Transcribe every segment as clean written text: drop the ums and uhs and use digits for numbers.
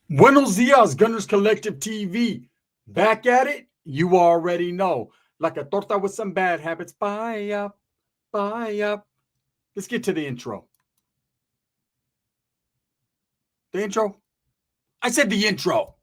Buenos dias, Gunners Collective TV. Back at it, you already know. Like a torta with some bad habits. Bye up, bye up. Let's get to the intro. The intro? I said the intro.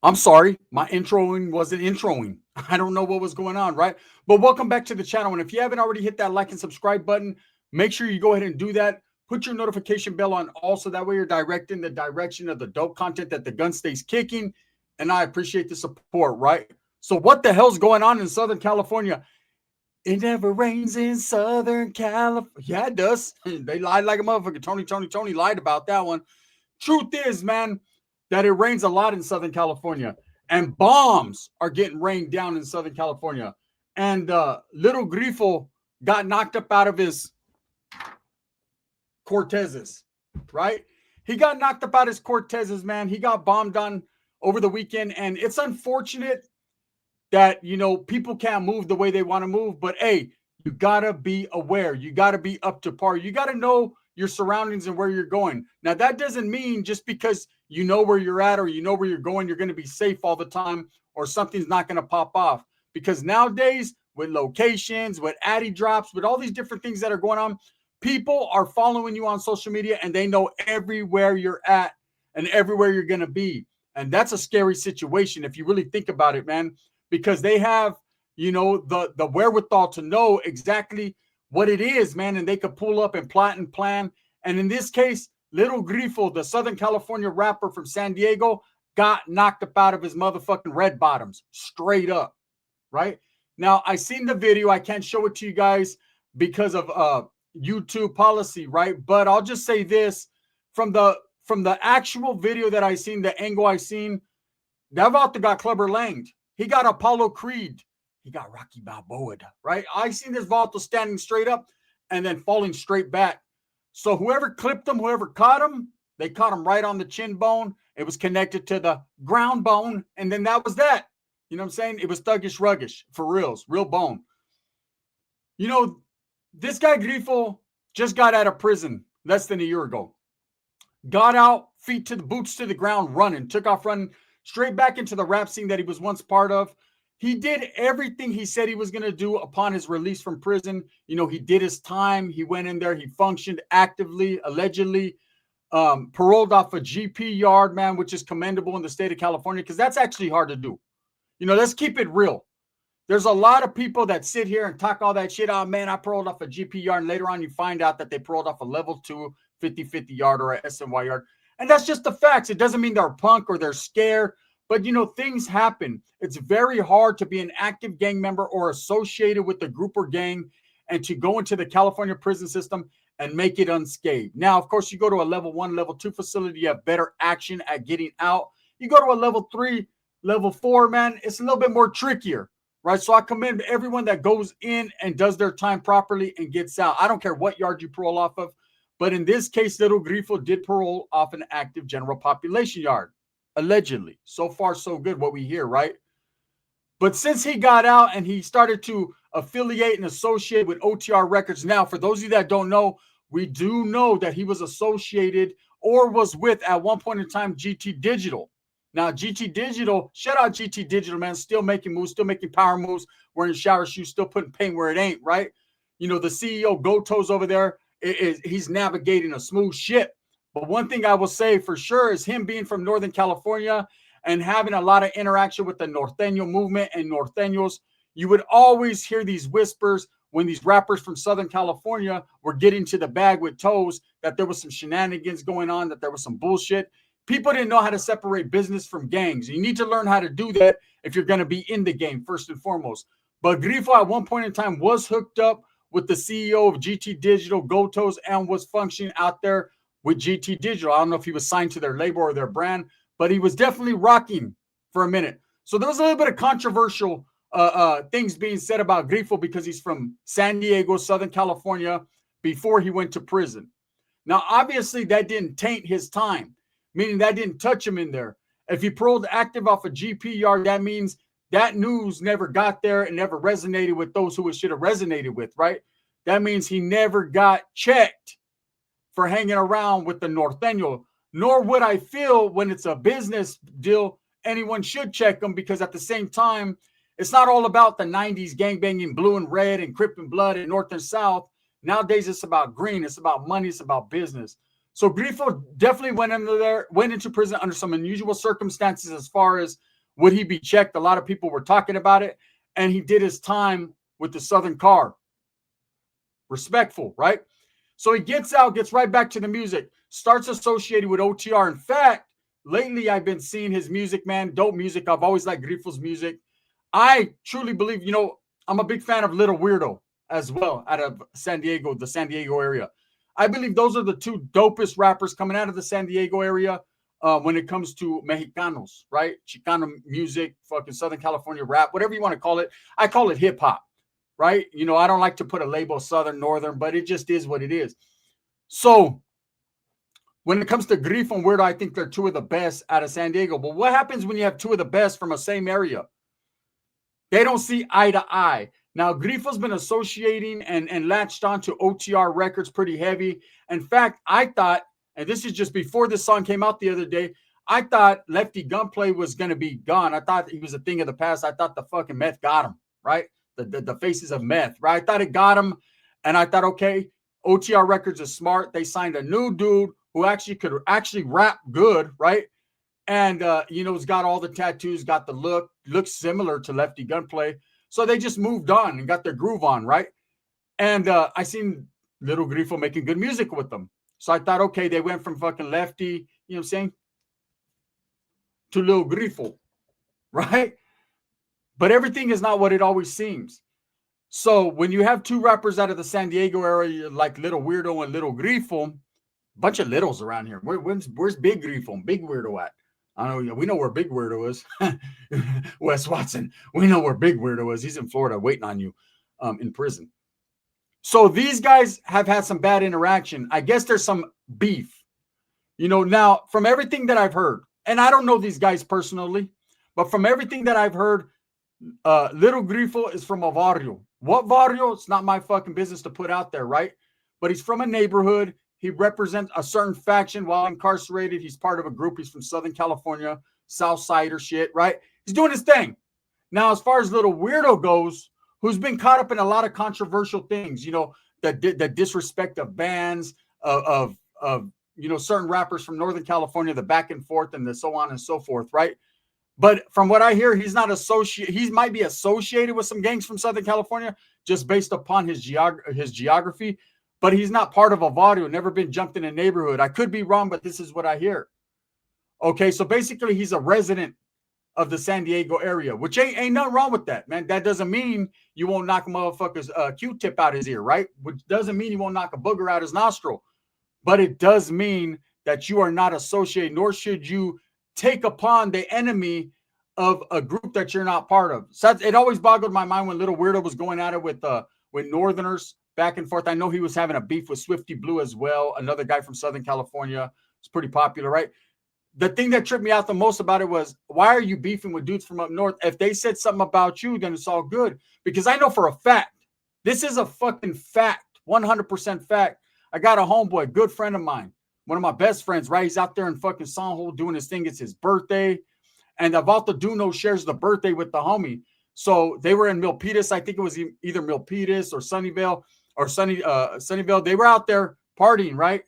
I'm sorry, my introing wasn't introing. I don't know what was going on, right? But welcome back to the channel. And if you haven't already hit that like and subscribe button, make sure you go ahead and do that. Put your notification bell on also. That way you're directing the direction of the dope content that the gun stays kicking. And I appreciate the support, right? So what the hell's going on in Southern California? It never rains in Southern California. Yeah, it does. They lied like a motherfucker. Tony lied about that one. Truth is, man, that it rains a lot in Southern California, and bombs are getting rained down in Southern California. And little Grifo got knocked up out of his Cortezes, right? He got knocked up out of his Cortezes, man. He got bombed on over the weekend, and it's unfortunate that, you know, people can't move the way they want to move. But hey, you got to be aware. You got to be up to par. You got to know your surroundings and where you're going. Now, that doesn't mean just because you know where you're at or you know where you're going, you're going to be safe all the time or something's not going to pop off. Because nowadays, with locations, with addy drops, with all these different things that are going on, people are following you on social media and they know everywhere you're at and everywhere you're going to be. And that's a scary situation if you really think about it, man, because they have, you know, the wherewithal to know exactly what it is, man, and they could pull up and plot and plan. And in this case, little Grifo, the Southern California rapper from San Diego, got knocked up out of his motherfucking red bottoms, straight up, right? Now, I seen the video. I can't show it to you guys because of YouTube policy, right? But I'll just say this, from the actual video that I seen, the angle I seen, that vato got Clubber Langed. He got Apollo Creed. He got Rocky Balboa, right? I seen this vato standing straight up and then falling straight back. So whoever clipped him, whoever caught him, they caught him right on the chin bone. It was connected to the ground bone, and then that was that. You know what I'm saying? It was thuggish, ruggish, for reals, real bone. You know, this guy Grifo just got out of prison less than a year ago. Got out, feet to the boots to the ground, running, took off running straight back into the rap scene that he was once part of. He did everything he said he was going to do upon his release from prison. You know, he did his time. He went in there. He functioned actively, allegedly, paroled off a GP yard, man, which is commendable in the state of California because that's actually hard to do. You know, let's keep it real. There's a lot of people that sit here and talk all that shit. Oh, man, I paroled off a GP yard. And later on, you find out that they paroled off a level 2 50-50 yard or a SNY yard. And that's just the facts. It doesn't mean they're punk or they're scared. But, you know, things happen. It's very hard to be an active gang member or associated with the group or gang and to go into the California prison system and make it unscathed. Now, of course, you go to a level 1, level 2 facility, you have better action at getting out. You go to a level 3, level 4, man, it's a little bit more trickier, right? So I commend everyone that goes in and does their time properly and gets out. I don't care what yard you parole off of. But in this case, little Grifo did parole off an active general population yard. Allegedly. So far, so good, what we hear, right? But since he got out and he started to affiliate and associate with OTR Records, now, for those of you that don't know, we do know that he was associated or was with, at one point in time, GT Digital. Now, GT Digital, shout out GT Digital, man, still making moves, still making power moves, wearing shower shoes, still putting paint where it ain't, right? You know, the CEO, Goto's over there, he's navigating a smooth ship. But one thing I will say for sure is him being from Northern California and having a lot of interaction with the Norteño movement and Norteños, you would always hear these whispers when these rappers from Southern California were getting to the bag with toes that there was some shenanigans going on, that there was some bullshit. People didn't know how to separate business from gangs. You need to learn how to do that if you're going to be in the game, first and foremost. But Grifo at one point in time was hooked up with the CEO of GT Digital, Gotos, and was functioning out there with GT Digital. I don't know if he was signed to their label or their brand, but he was definitely rocking for a minute. So there was a little bit of controversial things being said about Grifo because he's from San Diego, Southern California, before he went to prison. Now, obviously, that didn't taint his time, meaning that didn't touch him in there. If he paroled active off a GP yard, that means that news never got there and never resonated with those who it should have resonated with, right? That means he never got checked for hanging around with the Norteño. Nor would I feel when it's a business deal, anyone should check him, because at the same time, it's not all about the 90s gangbanging, blue and red and Crip and blood and north and south. Nowadays, it's about green. It's about money. It's about business. So Grifo definitely went into prison under some unusual circumstances as far as would he be checked. A lot of people were talking about it, and he did his time with the Southern car. Respectful, right? So he gets out, gets right back to the music, starts associated with OTR. In fact, lately I've been seeing his music, man, dope music. I've always liked Grifo's music. I truly believe, I'm a big fan of Little Weirdo as well, out of San Diego, the San Diego area. I believe those are the two dopest rappers coming out of the San Diego area when it comes to Mexicanos, right? Chicano music, fucking Southern California rap, whatever you want to call it. I call it hip hop, right? I don't like to put a label Southern, Northern, but it just is what it is. So when it comes to Grifo and Weirdo, I think they're two of the best out of San Diego. But what happens when you have two of the best from a same area? They don't see eye to eye. Now, Grifo's been associating and latched on to OTR records pretty heavy. In fact, I thought, and this is just before this song came out the other day, I thought Lefty Gunplay was going to be gone. I thought he was a thing of the past. I thought the fucking meth got him, right? The faces of meth, right? I thought it got him, and I thought, okay, OTR Records is smart. They signed a new dude who could rap good, right? And, he's got all the tattoos, got the look, looks similar to Lefty Gunplay. So they just moved on and got their groove on, right? And I seen Little Grifo making good music with them. So I thought, okay, they went from fucking Lefty, you know what I'm saying, to Little Grifo, right? But everything is not what it always seems. So when you have two rappers out of the San Diego area, like Little Weirdo and Little Grifo, bunch of littles around here. Where's Big Grifo and Big Weirdo at? I don't know. We know where Big Weirdo is. Wes Watson. We know where Big Weirdo is. He's in Florida waiting on you in prison. So these guys have had some bad interaction. I guess there's some beef. Now, from everything that I've heard, and I don't know these guys personally, but from everything that I've heard, Little Grifo is from a barrio. What barrio? It's not my fucking business to put out there, right? But he's from a neighborhood. He represents a certain faction while incarcerated. He's part of a group. He's from Southern California, Southsider shit, right? He's doing his thing. Now, as far as Little Weirdo goes, who's been caught up in a lot of controversial things, the disrespect of bands, of certain rappers from Northern California, the back and forth and the so on and so forth, right? But from what I hear, he's not associated. He might be associated with some gangs from Southern California just based upon his geography. But he's not part of a barrio, never been jumped in a neighborhood. I could be wrong, but this is what I hear. Okay, so basically he's a resident of the San Diego area, which ain't nothing wrong with that, man. That doesn't mean you won't knock a motherfucker's Q-tip out his ear, right? Which doesn't mean you won't knock a booger out his nostril. But it does mean that you are not associated, nor should you take upon the enemy of a group that you're not part of. So it always boggled my mind when Little Weirdo was going at it with Northerners, back and forth. I know he was having a beef with Swifty Blue as well, another guy from Southern California. It's pretty popular, right? The thing that tripped me out the most about it was, why are you beefing with dudes from up north? If they said something about you, then it's all good. Because I know for a fact, this is a fucking fact, 100% fact. I got a homeboy, good friend of mine, one of my best friends, right? He's out there in fucking Sanjo doing his thing. It's his birthday. And Avalta Duno shares the birthday with the homie. So they were in Milpitas. I think it was either Milpitas or Sunnyvale. Sunnyvale, they were out there partying, right?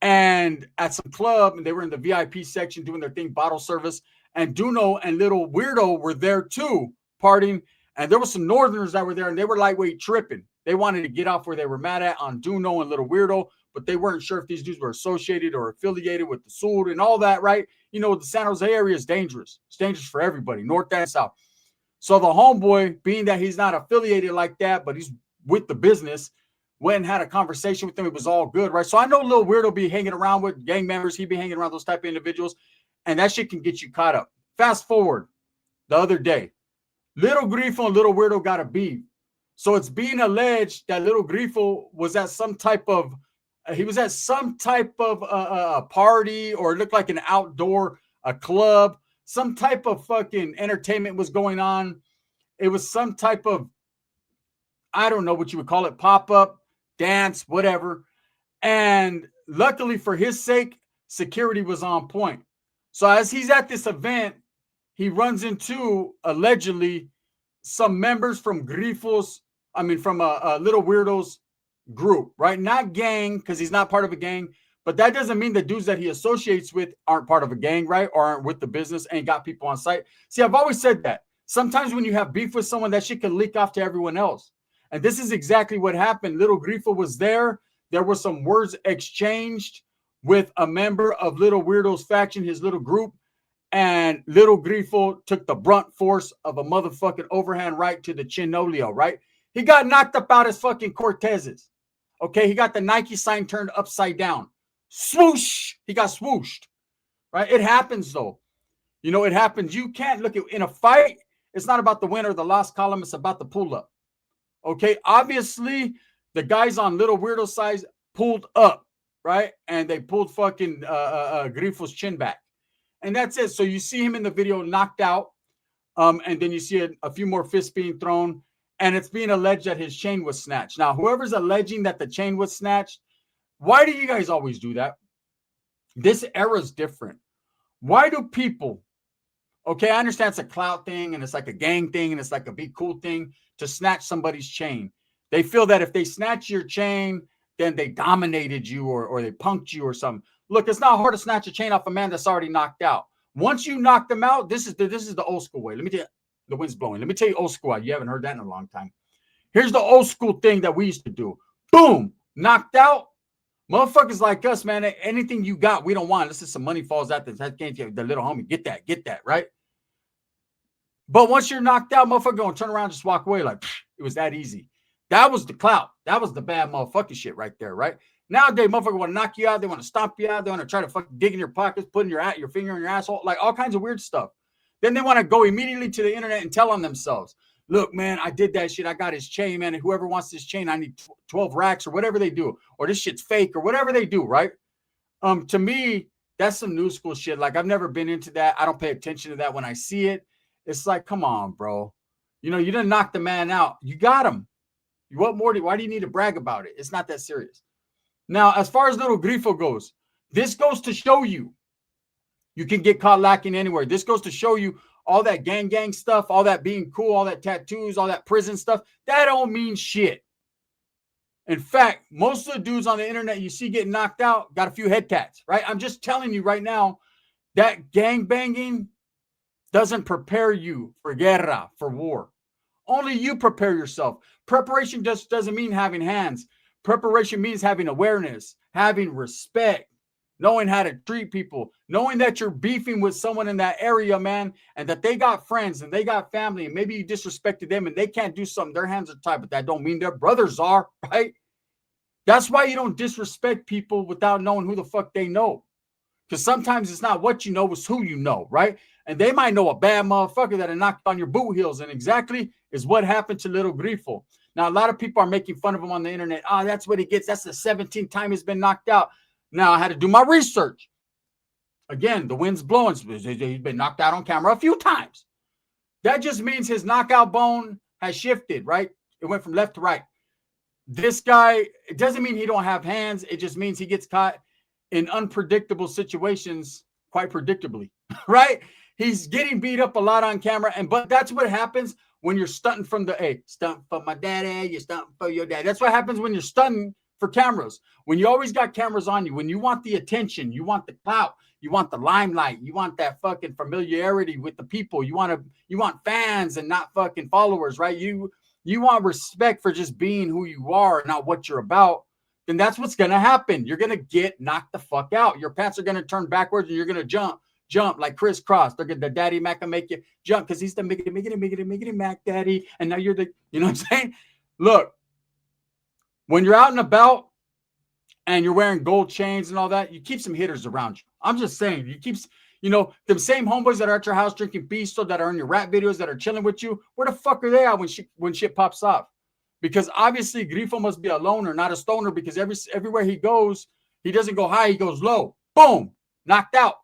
And at some club, and they were in the VIP section doing their thing, bottle service. And Duno and Little Weirdo were there too, partying. And there were some Northerners that were there, and they were lightweight tripping. They wanted to get off where they were mad at on Duno and Little Weirdo, but they weren't sure if these dudes were associated or affiliated with the Sur and all that, right? The San Jose area is dangerous. It's dangerous for everybody, north and south. So the homeboy, being that he's not affiliated like that, but he's with the business, went and had a conversation with them. It was all good, right? So I know Little Weirdo be hanging around with gang members. He be hanging around those type of individuals, and that shit can get you caught up. Fast forward the other day, Little Grifo and Little Weirdo got a beef. So it's being alleged that Little Grifo was at some type of party, or it looked like an outdoor a club, some type of fucking entertainment was going on. It was some type of, I don't know what you would call it, pop-up, dance, whatever. And luckily for his sake, security was on point. So as he's at this event, he runs into, allegedly, some members from from a Little Weirdo's group, right? Not gang, because he's not part of a gang, but that doesn't mean the dudes that he associates with aren't part of a gang, right? Or aren't with the business and got people on site. See, I've always said that. Sometimes when you have beef with someone, that shit can leak off to everyone else. And this is exactly what happened. Little Grifo was there. There were some words exchanged with a member of Little Weirdo's faction, his little group. And Little Grifo took the brunt force of a motherfucking overhand right to the chinolio, right? He got knocked up out as fucking Cortezes. Okay, he got the Nike sign turned upside down. Swoosh! He got swooshed, right? It happens, though. You know, it happens. You can't look at, in a fight, it's not about the win or the loss column. It's about the pull-up. Okay, obviously, the guys on Little Weirdo side pulled up, right? And they pulled fucking Grifo's chin back. And that's it. So you see him in the video knocked out. And then you see a few more fists being thrown. And it's being alleged that his chain was snatched. Now, whoever's alleging that the chain was snatched, why do you guys always do that? This era is different. Why do people, okay, I understand it's a clout thing and it's like a gang thing and it's like a be cool thing to snatch somebody's chain. They feel that if they snatch your chain, then they dominated you or they punked you or something. Look, it's not hard to snatch a chain off a man that's already knocked out. Once you knock them out, this is the old school way. Let me tell you, the wind's blowing. Let me tell you old school. You haven't heard that in a long time. Here's the old school thing that we used to do. Boom, knocked out. Motherfuckers like us, man, anything you got, we don't want. This is some money falls out the little homie. Get that, right? But once you're knocked out, motherfucker gonna turn around and just walk away like it was that easy. That was the clout. That was the bad motherfucking shit right there, right? Nowadays, motherfucker want to knock you out. They want to stomp you out. They want to try to fucking dig in your pockets, putting your finger in your asshole, like all kinds of weird stuff. Then they want to go immediately to the internet and tell on themselves. Look, man, I did that shit. I got his chain, man. And whoever wants this chain, I need 12 racks or whatever they do. Or this shit's fake or whatever they do, right? To me, that's some new school shit. Like, I've never been into that. I don't pay attention to that when I see it. It's like, come on, bro. You know, you didn't knock the man out. You got him. What more? Why do you need to brag about it? It's not that serious. Now, as far as Little Grifo goes, this goes to show you can get caught lacking anywhere. This goes to show you all that gang stuff, all that being cool, all that tattoos, all that prison stuff, that don't mean shit. In fact, most of the dudes on the internet you see getting knocked out got a few head tats, right? I'm just telling you right now that gang banging doesn't prepare you for guerra, for war. Only you prepare yourself. Preparation just doesn't mean having hands. Preparation means having awareness, having respect, knowing how to treat people, knowing that you're beefing with someone in that area, man, and that they got friends and they got family, and maybe you disrespected them and they can't do something. Their hands are tied, but that don't mean their brothers are, right? That's why you don't disrespect people without knowing who the fuck they know. Because sometimes it's not what you know, it's who you know, right? And they might know a bad motherfucker that knocked on your boot heels, and exactly is what happened to Little Grifo. Now, a lot of people are making fun of him on the internet. Oh, that's what he gets. That's the 17th time he's been knocked out. Now, I had to do my research. Again, the wind's blowing. He's been knocked out on camera a few times. That just means his knockout bone has shifted, right? It went from left to right. This guy, it doesn't mean he don't have hands. It just means he gets caught in unpredictable situations quite predictably, right? He's getting beat up a lot on camera. But that's what happens when you're stunting from stunt for my daddy, you're stunting for your dad. That's what happens when you're stunting for cameras. When you always got cameras on you, when you want the attention, you want the clout, you want the limelight, you want that fucking familiarity with the people. You want fans and not fucking followers, right? You want respect for just being who you are, not what you're about. Then that's what's going to happen. You're going to get knocked the fuck out. Your pants are going to turn backwards and you're going to jump like crisscross. They're going to, the daddy Mac will make you jump because he's the miggity Mac daddy. And now you're the, you know what I'm saying? Look, when you're out and about and you're wearing gold chains and all that, you keep some hitters around you. I'm just saying, You know, them same homeboys that are at your house drinking pisto, that are in your rap videos, that are chilling with you, where the fuck are they at when shit pops off? Because obviously Grifo must be a loner, not a stoner, because everywhere he goes, he doesn't go high, he goes low. Boom, knocked out.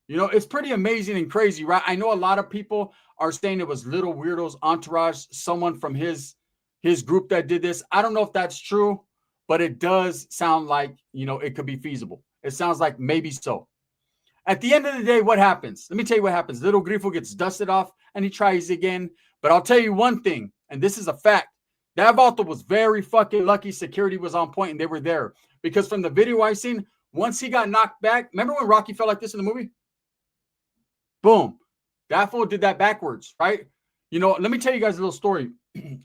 You know, it's pretty amazing and crazy, right? I know a lot of people are saying it was Little Weirdo's entourage, someone from his group that did this. I don't know if that's true, but it does sound like, you know, it could be feasible. It sounds like maybe so. At the end of the day, what happens? Let me tell you what happens. Little Grifo gets dusted off and he tries again. But I'll tell you one thing, and this is a fact. That vault was very fucking lucky. Security was on point and they were there. Because from the video I seen, once he got knocked back, remember when Rocky fell like this in the movie? Boom. That fool did that backwards, right? You know, let me tell you guys a little story.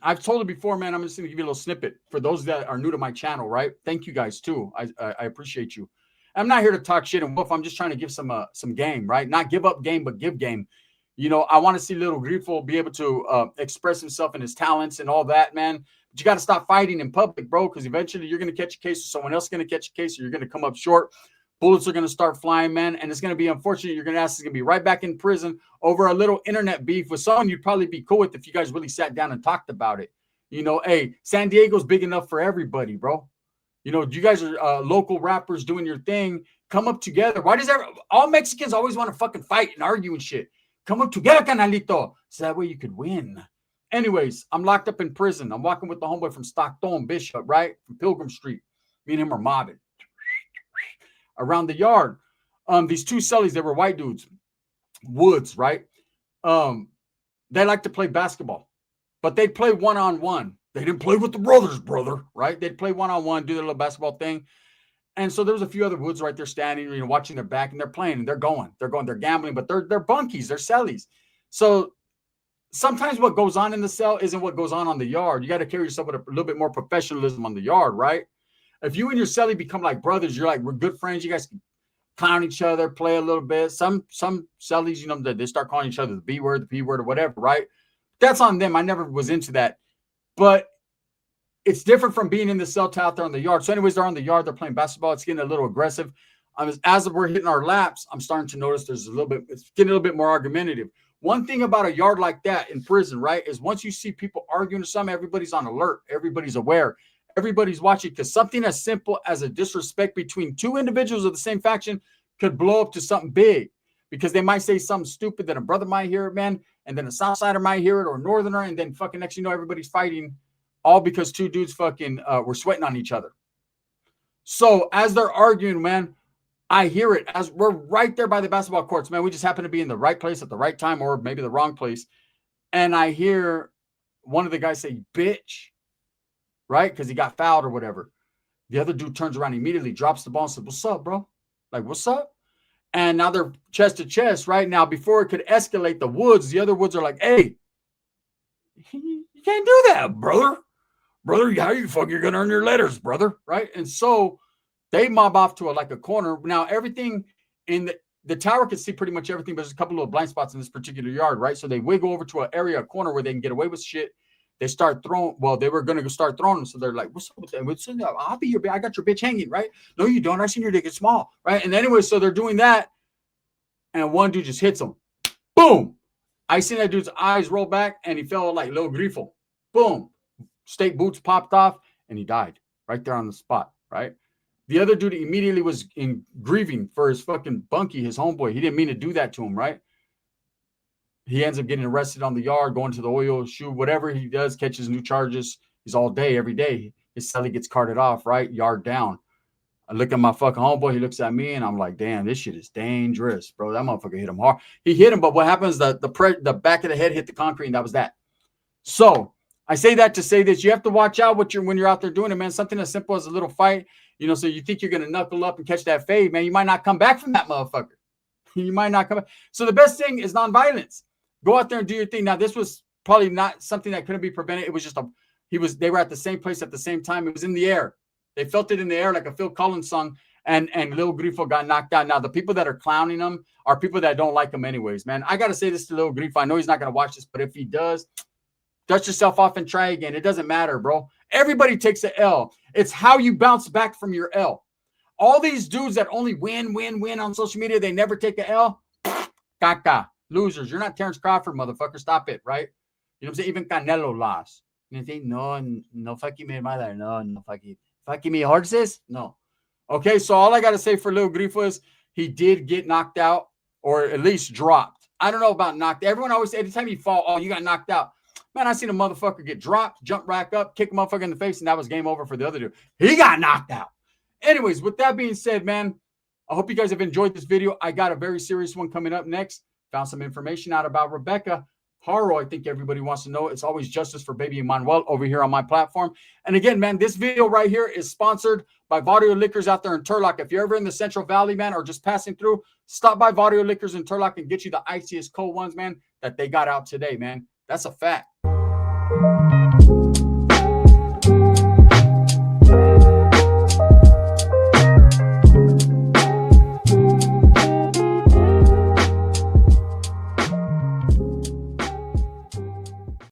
I've told it before, man. I'm just going to give you a little snippet for those that are new to my channel, right? Thank you guys too. I appreciate you. I'm not here to talk shit and woof. I'm just trying to give some game, right? Not give up game, but give game. You know, I want to see Little Grifo be able to express himself and his talents and all that, man. But you got to stop fighting in public, bro, because eventually you're going to catch a case or someone else is going to catch a case or you're going to come up short. Bullets are going to start flying, man. And it's going to be unfortunate. You're going to ask is going to be right back in prison over a little internet beef with someone you'd probably be cool with if you guys really sat down and talked about it. You know, hey, San Diego's big enough for everybody, bro. You know, you guys are local rappers doing your thing. Come up together. Why does all Mexicans always want to fucking fight and argue and shit? Come up together, canalito. So that way you could win. Anyways, I'm locked up in prison. I'm walking with the homeboy from Stockton, Bishop, right? From Pilgrim Street. Me and him are mobbing. Around the yard. These two cellies, they were white dudes. Woods, right? They like to play basketball. But they'd play one-on-one. They didn't play with the brothers, brother, right? They'd play one-on-one, do their little basketball thing. And so there was a few other Woods right there standing, you know, watching their back, and they're playing, and they're gambling, but they're bunkies, they're cellies. So sometimes what goes on in the cell isn't what goes on the yard. You got to carry yourself with a little bit more professionalism on the yard, right? If you and your cellie become like brothers, you're like, we're good friends. You guys can clown each other, play a little bit. Some cellies, you know, they start calling each other the B word, the P word, or whatever, right? That's on them. I never was into that. But it's different from being in the cell to out there on the yard. So anyways, they're on the yard. They're playing basketball. It's getting a little aggressive. As we're hitting our laps, I'm starting to notice it's getting a little bit more argumentative. One thing about a yard like that in prison, right, is once you see people arguing or something, everybody's on alert. Everybody's aware. Everybody's watching, because something as simple as a disrespect between two individuals of the same faction could blow up to something big, because they might say something stupid that a brother might hear it, man, and then a Southsider might hear it, or a Northerner, and then fucking next you know everybody's fighting, all because two dudes fucking were sweating on each other. So as they're arguing, man, I hear it as we're right there by the basketball courts, man. We just happen to be in the right place at the right time, or maybe the wrong place. And I hear one of the guys say, bitch, right? Because he got fouled or whatever. The other dude turns around immediately, drops the ball and says, what's up, bro? Like, what's up? And now they're chest to chest, right? Now, before it could escalate, the other Woods are like, hey, you can't do that, brother. Brother, how you fuck? You're going to earn your letters, brother, right? And so they mob off to a corner. Now, everything in the tower can see pretty much everything, but there's a couple of blind spots in this particular yard, right? So they wiggle over to an area, a corner where they can get away with shit. They start throwing, well, they were going to start throwing them. So they're like, what's up with that? I'll be your, I got your bitch hanging, right? No, you don't. I seen your dick. It's small, right? And anyway, so they're doing that. And one dude just hits him. Boom. I seen that dude's eyes roll back and he fell like Little Grifo. Boom. State boots popped off and he died right there on the spot, right? The other dude immediately was in grieving for his fucking bunkie, his homeboy. He didn't mean to do that to him, right? He ends up getting arrested on the yard, going to the oil shoot, whatever he does, catches new charges. He's all day, every day. His cellie gets carted off, right? Yard down. I look at my fucking homeboy. He looks at me, and I'm like, damn, this shit is dangerous, bro. That motherfucker hit him hard. He hit him, but what happens, the back of the head hit the concrete, and that was that. So I say that to say this. You have to watch out when you're out there doing it, man. Something as simple as a little fight, you know, so you think you're going to knuckle up and catch that fade, man. You might not come back from that motherfucker. You might not come back. So the best thing is nonviolence. Go out there and do your thing. Now, this was probably not something that couldn't be prevented. It was just they were at the same place at the same time. It was in the air. They felt it in the air like a Phil Collins song, and Lil Grifo got knocked out. Now, the people that are clowning him are people that don't like him anyways, man. I got to say this to Lil Grifo. I know he's not going to watch this, but if he does, dust yourself off and try again. It doesn't matter, bro. Everybody takes an L. It's how you bounce back from your L. All these dudes that only win on social media, they never take an L. Caca. Losers. You're not Terrence Crawford, motherfucker. Stop it, right? You know what I'm saying? Even Canelo lost. You say, no fucking me, mother. No fucking me horses? No. Okay, so all I got to say for Lil Grifo is he did get knocked out or at least dropped. I don't know about knocked. Everyone always, anytime you fall, oh, you got knocked out. Man, I seen a motherfucker get dropped, jump back up, kick a motherfucker in the face, and that was game over for the other dude. He got knocked out. Anyways, with that being said, man, I hope you guys have enjoyed this video. I got a very serious one coming up next. Found some information out about Rebecca Haro. I think everybody wants to know. It's always justice for baby Emmanuel over here on my platform. And again, man, this video right here is sponsored by Vario Liquors out there in Turlock. If you're ever in the Central Valley, man, or just passing through, stop by Vario Liquors in Turlock and get you the iciest cold ones, man, that they got out today, man. That's a fact.